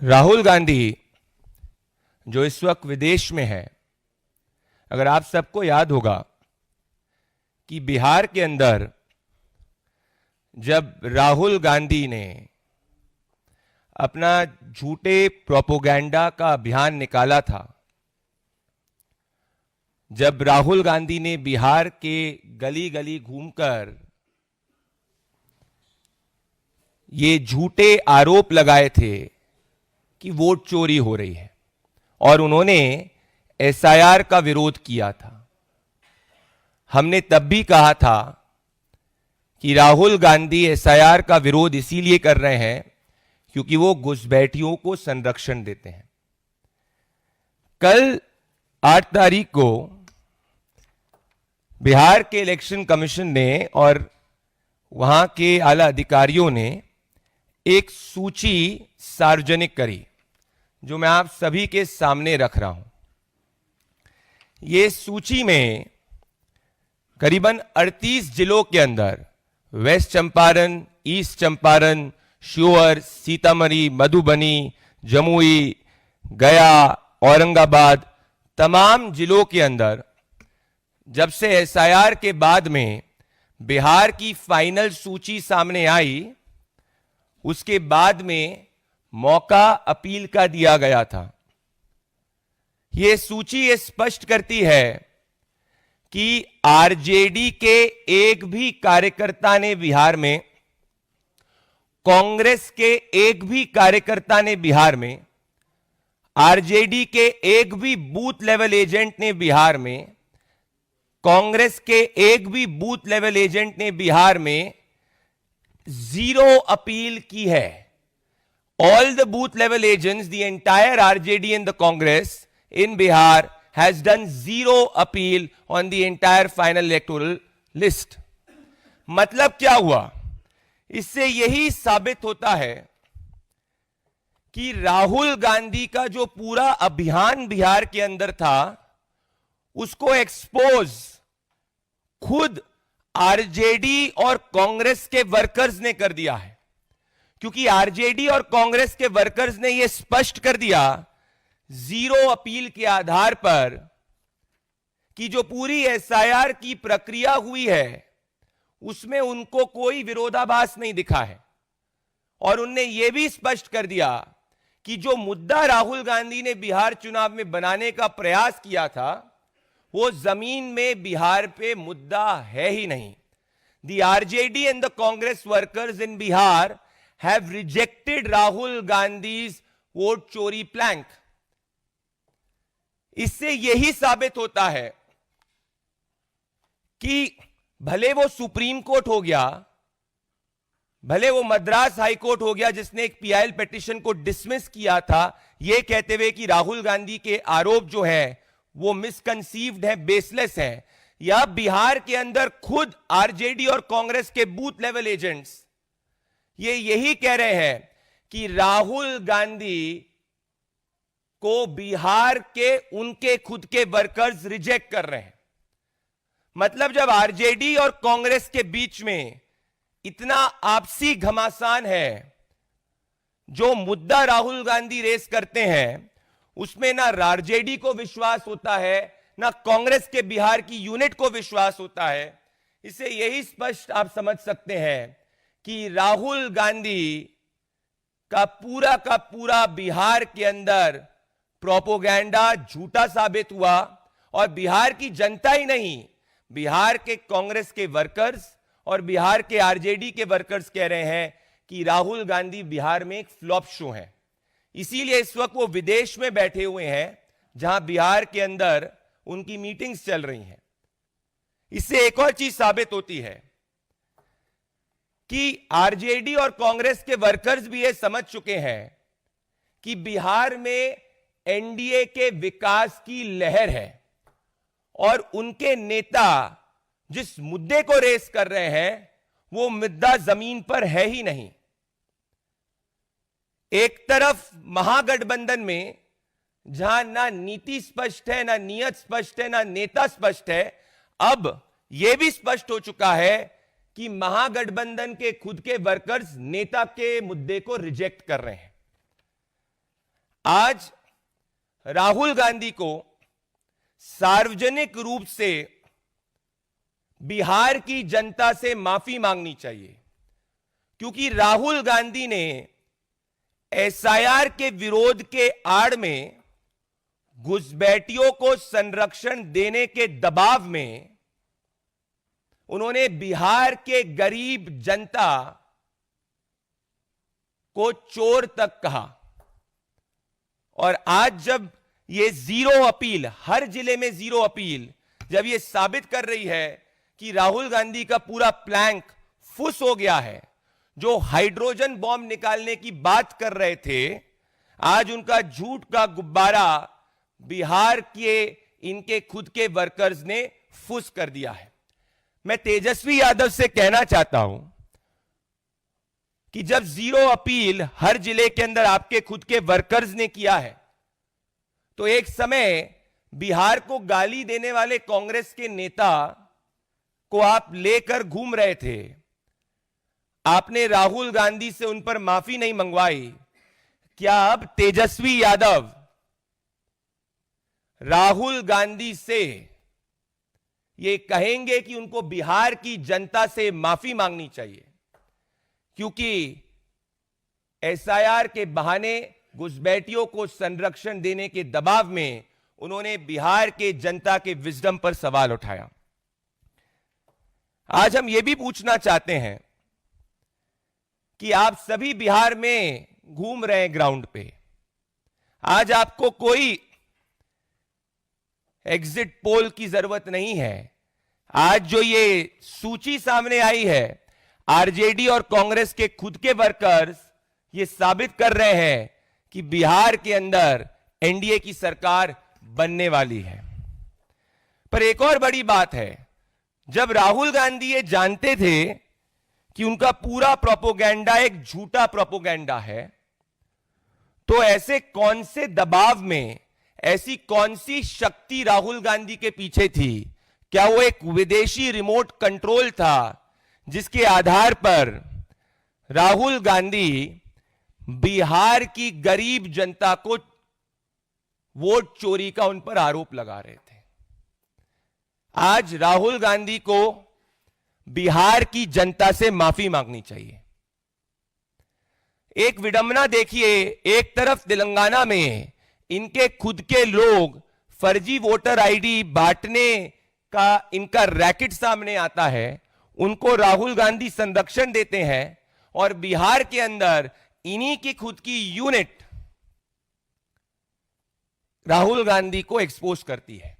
राहुल गांधी जो इस वक्त विदेश में है, अगर आप सबको याद होगा कि बिहार के अंदर जब राहुल गांधी ने अपना झूठे प्रोपोगंडा का अभियान निकाला था, जब राहुल गांधी ने बिहार के गली गली घूमकर ये झूठे आरोप लगाए थे कि वोट चोरी हो रही है और उन्होंने एसआईआर का विरोध किया था, हमने तब भी कहा था कि राहुल गांधी एसआईआर का विरोध इसीलिए कर रहे हैं क्योंकि वो घुसपैठियों को संरक्षण देते हैं। कल 8 तारीख को बिहार के इलेक्शन कमीशन ने और वहां के आला अधिकारियों ने एक सूची सार्वजनिक करी जो मैं आप सभी के सामने रख रहा हूं। ये सूची में करीबन 38 जिलों के अंदर वेस्ट चंपारण, ईस्ट चंपारण, शिवहर, सीतामढ़ी, मधुबनी, जमुई, गया, औरंगाबाद, तमाम जिलों के अंदर जब से एसआईआर के बाद में बिहार की फाइनल सूची सामने आई, उसके बाद में मौका अपील का दिया गया था। यह सूची ये स्पष्ट करती है कि आरजेडी के एक भी कार्यकर्ता ने बिहार में, कांग्रेस के एक भी कार्यकर्ता ने बिहार में, आरजेडी के एक भी बूथ लेवल एजेंट ने बिहार में, कांग्रेस के एक भी बूथ लेवल एजेंट ने बिहार में जीरो अपील की है। All the booth level agents, the entire RJD and the Congress in Bihar has done zero appeal on the entire final electoral list. मतलब क्या हुआ? इससे यही साबित होता है कि राहुल गांधी का जो पूरा अभियान बिहार के अंदर था, उसको एक्सपोज खुद आरजेडी और कांग्रेस के वर्कर्स ने कर दिया है। क्योंकि आरजेडी और कांग्रेस के वर्कर्स ने यह स्पष्ट कर दिया जीरो अपील के आधार पर कि जो पूरी एसआईआर की प्रक्रिया हुई है उसमें उनको कोई विरोधाभास नहीं दिखा है। और उनने यह भी स्पष्ट कर दिया कि जो मुद्दा राहुल गांधी ने बिहार चुनाव में बनाने का प्रयास किया था वो जमीन में बिहार पे मुद्दा है ही नहीं। The RJD and the Congress workers in Bihar have rejected Rahul Gandhi's vote चोरी प्लैंक। इससे यही साबित होता है कि भले वो सुप्रीम कोर्ट हो गया, भले वो मद्रास हाई कोर्ट हो गया जिसने एक पीआईएल पिटीशन को डिसमिस किया था ये कहते हुए कि राहुल गांधी के आरोप जो है वो मिसकंसीव्ड है, बेसलेस है, या बिहार के अंदर खुद आरजेडी और कांग्रेस के बूथ लेवल एजेंट्स ये यही कह रहे हैं कि राहुल गांधी को बिहार के उनके खुद के वर्कर्स रिजेक्ट कर रहे हैं। मतलब जब आरजेडी और कांग्रेस के बीच में इतना आपसी घमासान है, जो मुद्दा राहुल गांधी रेस करते हैं उसमें ना आरजेडी को विश्वास होता है ना कांग्रेस के बिहार की यूनिट को विश्वास होता है। इससे यही स्पष्ट आप समझ सकते हैं कि राहुल गांधी का पूरा बिहार के अंदर प्रोपोगंडा झूठा साबित हुआ और बिहार की जनता ही नहीं, बिहार के कांग्रेस के वर्कर्स और बिहार के आरजेडी के वर्कर्स कह रहे हैं कि राहुल गांधी बिहार में एक फ्लॉप शो है। इसीलिए इस वक्त वो विदेश में बैठे हुए हैं जहां बिहार के अंदर उनकी मीटिंग्स चल रही हैं। इससे एक और चीज साबित होती है कि आरजेडी और कांग्रेस के वर्कर्स भी ये समझ चुके हैं कि बिहार में एनडीए के विकास की लहर है और उनके नेता जिस मुद्दे को रेस कर रहे हैं वो मुद्दा जमीन पर है ही नहीं। एक तरफ महागठबंधन में जहां ना नीति स्पष्ट है, ना नियत स्पष्ट है, ना नेता स्पष्ट है, अब यह भी स्पष्ट हो चुका है कि महागठबंधन के खुद के वर्कर्स नेता के मुद्दे को रिजेक्ट कर रहे हैं। आज राहुल गांधी को सार्वजनिक रूप से बिहार की जनता से माफी मांगनी चाहिए, क्योंकि राहुल गांधी ने एसआईआर के विरोध के आड़ में घुसपैठियों को संरक्षण देने के दबाव में उन्होंने बिहार के गरीब जनता को चोर तक कहा। और आज जब ये जीरो अपील, हर जिले में जीरो अपील, जब ये साबित कर रही है कि राहुल गांधी का पूरा प्लैंक फुस हो गया है, जो हाइड्रोजन बॉम्ब निकालने की बात कर रहे थे, आज उनका झूठ का गुब्बारा बिहार के इनके खुद के वर्कर्स ने फुस कर दिया है। मैं तेजस्वी यादव से कहना चाहता हूं कि जब जीरो अपील हर जिले के अंदर आपके खुद के वर्कर्स ने किया है, तो एक समय बिहार को गाली देने वाले कांग्रेस के नेता को आप लेकर घूम रहे थे। आपने राहुल गांधी से उन पर माफी नहीं मंगवाई। क्या अब तेजस्वी यादव राहुल गांधी से ये कहेंगे कि उनको बिहार की जनता से माफी मांगनी चाहिए, क्योंकि एसआईआर के बहाने घुसपैठियों को संरक्षण देने के दबाव में उन्होंने बिहार के जनता के विजडम पर सवाल उठाया। आज हम यह भी पूछना चाहते हैं कि आप सभी बिहार में घूम रहे हैं ग्राउंड पे, आज आपको कोई एग्जिट पोल की जरूरत नहीं है। आज जो ये सूची सामने आई है, आरजेडी और कांग्रेस के खुद के वर्कर्स ये साबित कर रहे हैं कि बिहार के अंदर एनडीए की सरकार बनने वाली है। पर एक और बड़ी बात है, जब राहुल गांधी ये जानते थे कि उनका पूरा प्रोपोगेंडा एक झूठा प्रोपोगेंडा है, तो ऐसे कौन से दबाव में, ऐसी कौन सी शक्ति राहुल गांधी के पीछे थी? क्या वो एक विदेशी रिमोट कंट्रोल था जिसके आधार पर राहुल गांधी बिहार की गरीब जनता को वोट चोरी का उन पर आरोप लगा रहे थे? आज राहुल गांधी को बिहार की जनता से माफी मांगनी चाहिए। एक विडंबना देखिए, एक तरफ तेलंगाना में इनके खुद के लोग फर्जी वोटर आईडी बांटने का इनका रैकेट सामने आता है, उनको राहुल गांधी संरक्षण देते हैं, और बिहार के अंदर इन्हीं की खुद की यूनिट राहुल गांधी को एक्सपोज करती है।